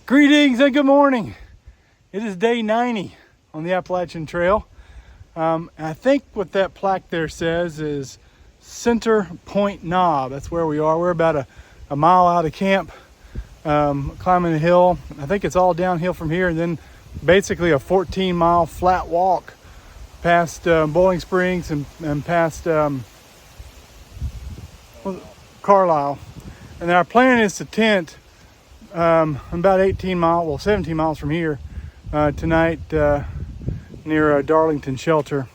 Greetings and good morning. It is day 90 on the Appalachian Trail. And I think what that plaque there says is Center Point Knob. That's where we are. We're about a mile out of camp, climbing the hill. I think it's all downhill from here, and then basically a 14-mile flat walk past Bowling Springs and past Carlisle. And our plan is to tent about 18 miles, well 17 miles from here tonight near Darlington Shelter.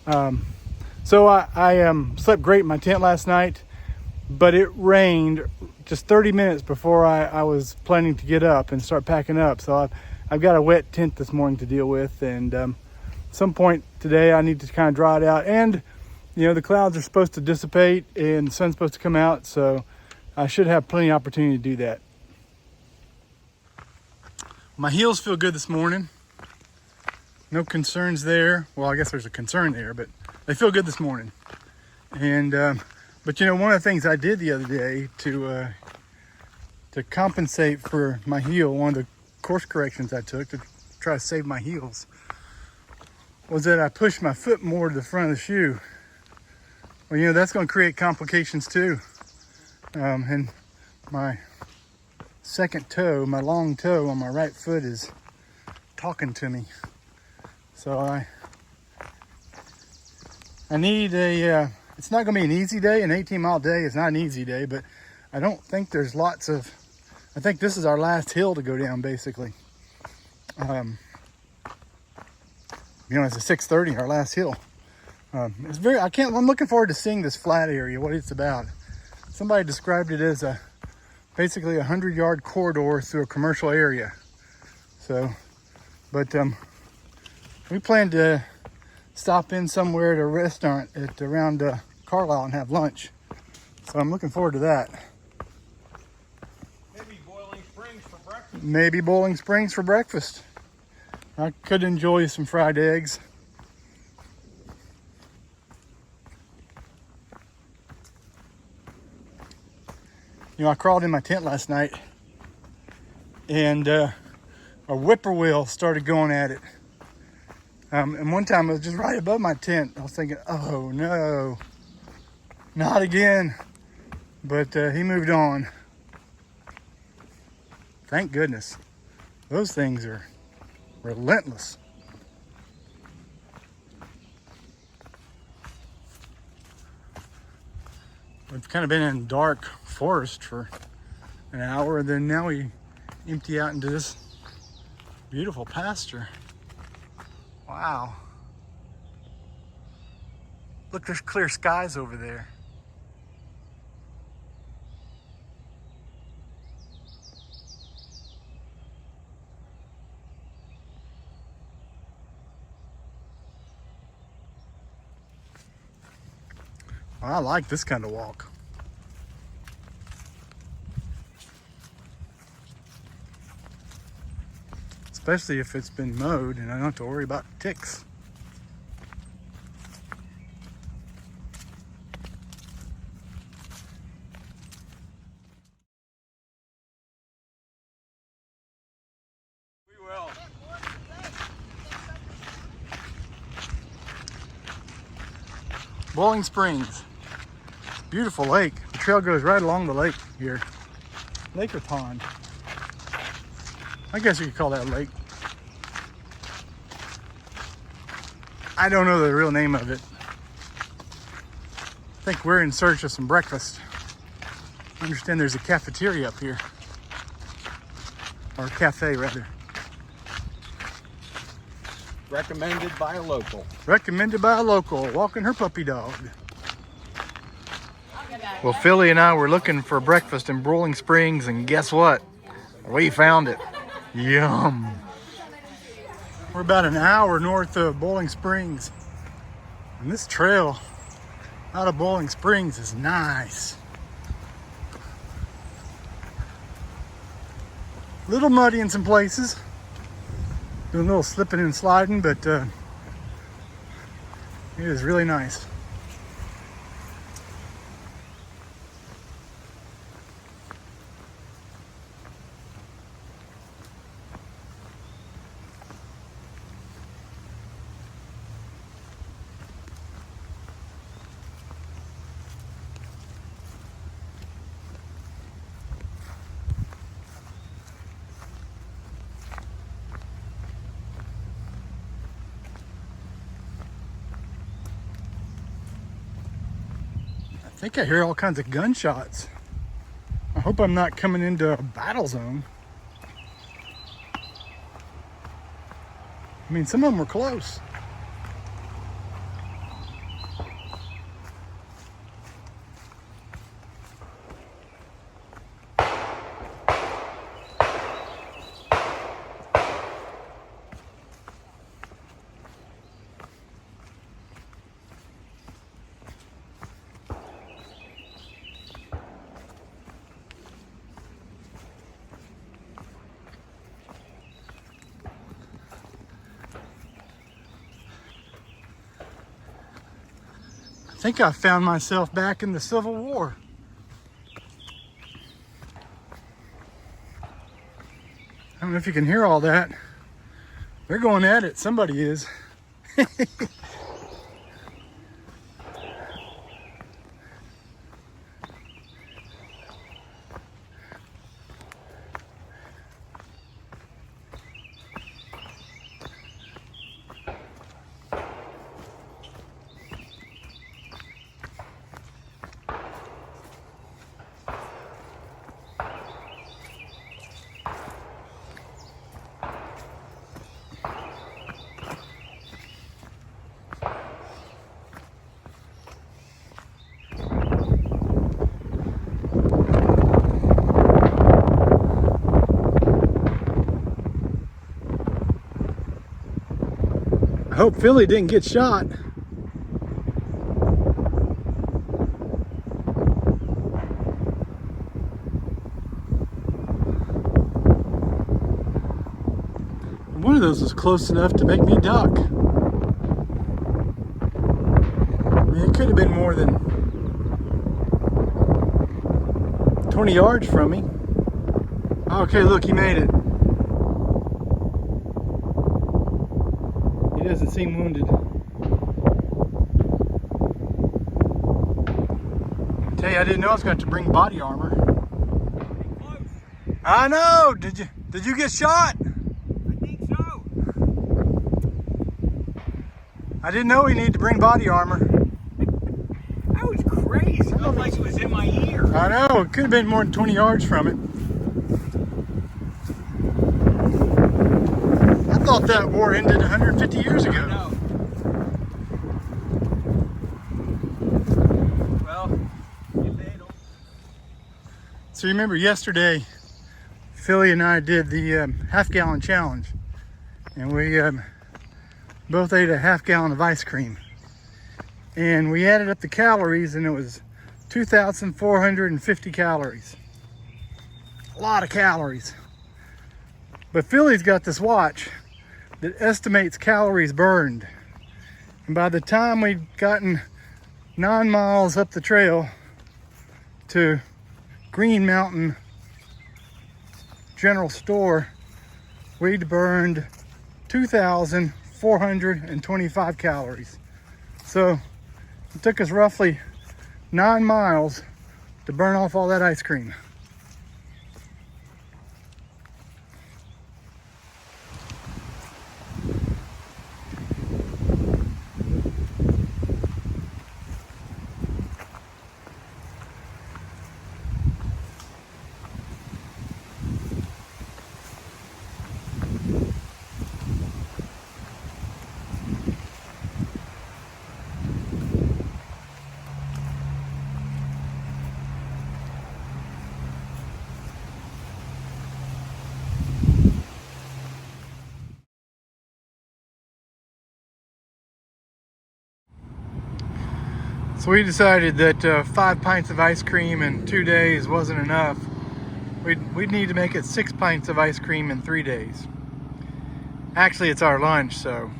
So I slept great in my tent last night, but it rained just 30 minutes before I was planning to get up and start packing up. So I've got a wet tent this morning to deal with, and at some point today I need to kind of dry it out. And you know, the clouds are supposed to dissipate and the sun's supposed to come out, so I should have plenty of opportunity to do that. My heels feel good this morning. No concerns there. Well, I guess there's a concern there, but they feel good this morning. And but you know, one of the things I did the other day to compensate for my heel, one of the course corrections I took to try to save my heels, was that I pushed my foot more to the front of the shoe. Well, you know, that's going to create complications too. And my second toe, my long toe on my right foot is talking to me. So I need a, it's not going to be an easy day. An 18-mile day is not an easy day, but I don't think there's lots of, I think this is our last hill to go down basically. You know, it's a 630, our last hill. It's very, I'm looking forward to seeing this flat area, what it's about. Somebody described it as basically 100-yard corridor through a commercial area. So, but we plan to stop in somewhere at a restaurant at around Carlisle and have lunch. So I'm looking forward to that. Maybe Boiling Springs for breakfast. Maybe Bowling Springs for breakfast. I could enjoy some fried eggs. You know, I crawled in my tent last night and a whippoorwill started going at it. And one time it was just right above my tent. I was thinking, oh no, not again. But he moved on. Thank goodness. Those things are relentless. We've kind of been in dark forest for an hour, and then now we empty out into this beautiful pasture. Wow. Look, there's clear skies over there. I like this kind of walk. Especially if it's been mowed and I don't have to worry about ticks. We will. Bowling Springs. Beautiful lake. The trail goes right along the lake here. Lake or pond? I guess you could call that a lake. I don't know the real name of it. I think we're in search of some breakfast. I understand there's a cafeteria up here. Or a cafe, rather. Recommended by a local. Recommended by a local, walking her puppy dog. Well, Philly and I were looking for breakfast in Bowling Springs, and guess what? We found it. Yum. We're about an hour north of Bowling Springs, and this trail out of Bowling Springs is nice. A little muddy in some places. Doing a little slipping and sliding, but it is really nice. think I hear all kinds of gunshots. I hope I'm not coming into a battle zone. I mean, some of them were close. I think I found myself back in the Civil War. I don't know if you can hear all that. They're going at it. Somebody is. I hope Philly didn't get shot. One of those was close enough to make me duck. I mean, it could have been more than 20 yards from me. Okay, look, he made it. He doesn't seem wounded. I tell you, I didn't know I was going to have to bring body armor. I know. Did you get shot? I think so. I didn't know we needed to bring body armor. That was crazy. It felt like it was in my ear. I know. It could have been more than 20 yards from it. I thought that war ended 150 years ago. No. Well, you made them. So you remember yesterday, Philly and I did the half-gallon challenge, and we both ate a half-gallon of ice cream, and we added up the calories, and it was 2,450 calories. A lot of calories. But Philly's got this watch that estimates calories burned, and by the time we'd gotten 9 miles up the trail to Green Mountain General Store, we'd burned 2,425 calories. So it took us roughly 9 miles to burn off all that ice cream. So we decided that 5 pints of ice cream in 2 days wasn't enough. We'd need to make it 6 pints of ice cream in 3 days. Actually, it's our lunch, so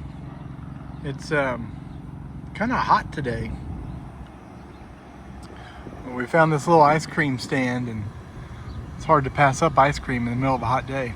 it's kind of hot today. We found this little ice cream stand, and it's hard to pass up ice cream in the middle of a hot day.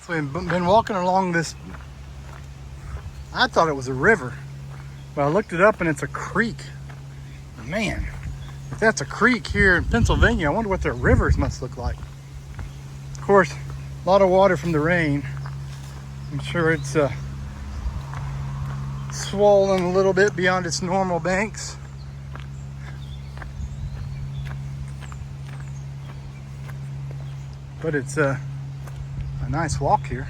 So we've been walking along this, I thought it was a river, but I looked it up and it's a creek. Man, if that's a creek here in Pennsylvania, I wonder what their rivers must look like. Of course, a lot of water from the rain. I'm sure it's swollen a little bit beyond its normal banks. But it's a nice walk here.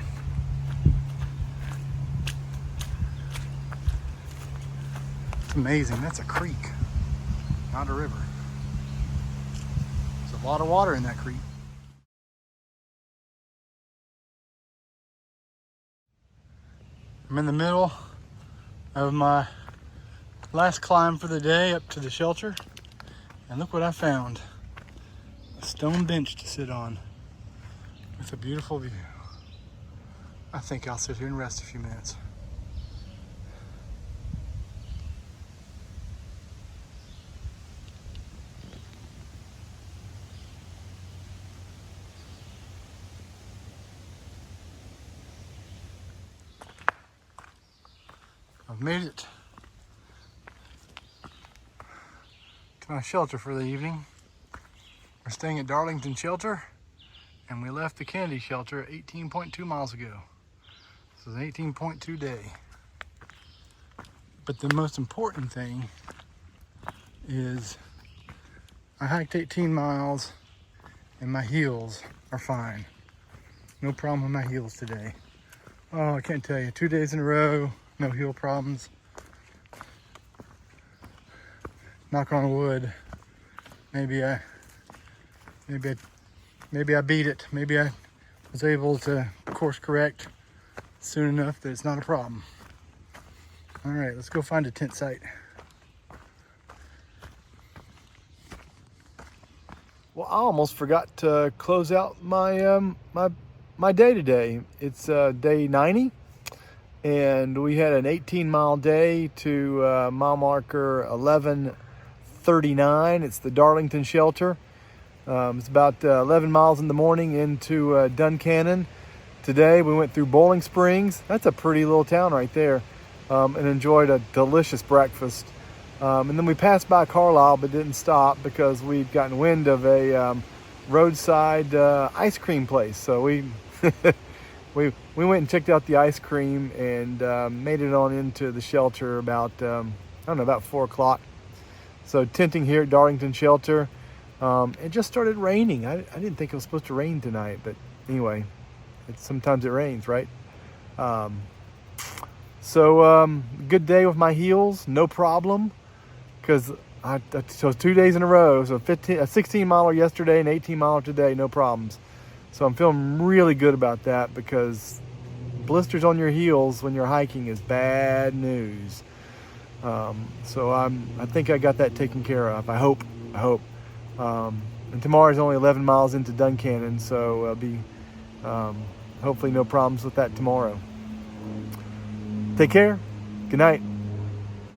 It's amazing. That's a creek, not a river. There's a lot of water in that creek. I'm in the middle of my last climb for the day up to the shelter, and look what I found. A stone bench to sit on with a beautiful view. I think I'll sit here and rest a few minutes. I've made it to my shelter for the evening. We're staying at Darlington Shelter, and we left the Kennedy Shelter 18.2 miles ago. So it's an 18.2 day. But the most important thing is I hiked 18 miles and my heels are fine. No problem with my heels today. Oh, I can't tell you, 2 days in a row, no heel problems. Knock on wood. Maybe I beat it. Maybe I was able to course correct soon enough that it's not a problem. All right, let's go find a tent site. Well, I almost forgot to close out my my day today. It's day 90, and we had an 18-mile day to mile marker 1139. It's the Darlington Shelter. It's about 11 miles in the morning into Duncannon. Today we went through Bowling Springs. That's a pretty little town right there, and enjoyed a delicious breakfast. And then we passed by Carlisle but didn't stop because we'd gotten wind of a roadside ice cream place. So we we went and checked out the ice cream and made it on into the shelter about about 4 o'clock. So tenting here at Darlington Shelter. It just started raining. I didn't think it was supposed to rain tonight, but anyway, sometimes it rains, right? Good day with my heels, no problem, because so 2 days in a row, so a 16 miler yesterday and 18 miler today, no problems. So I'm feeling really good about that, because blisters on your heels when you're hiking is bad news. I think I got that taken care of. I hope. And tomorrow's only 11 miles into Duncannon, so I'll be hopefully no problems with that tomorrow. Take care. Good night.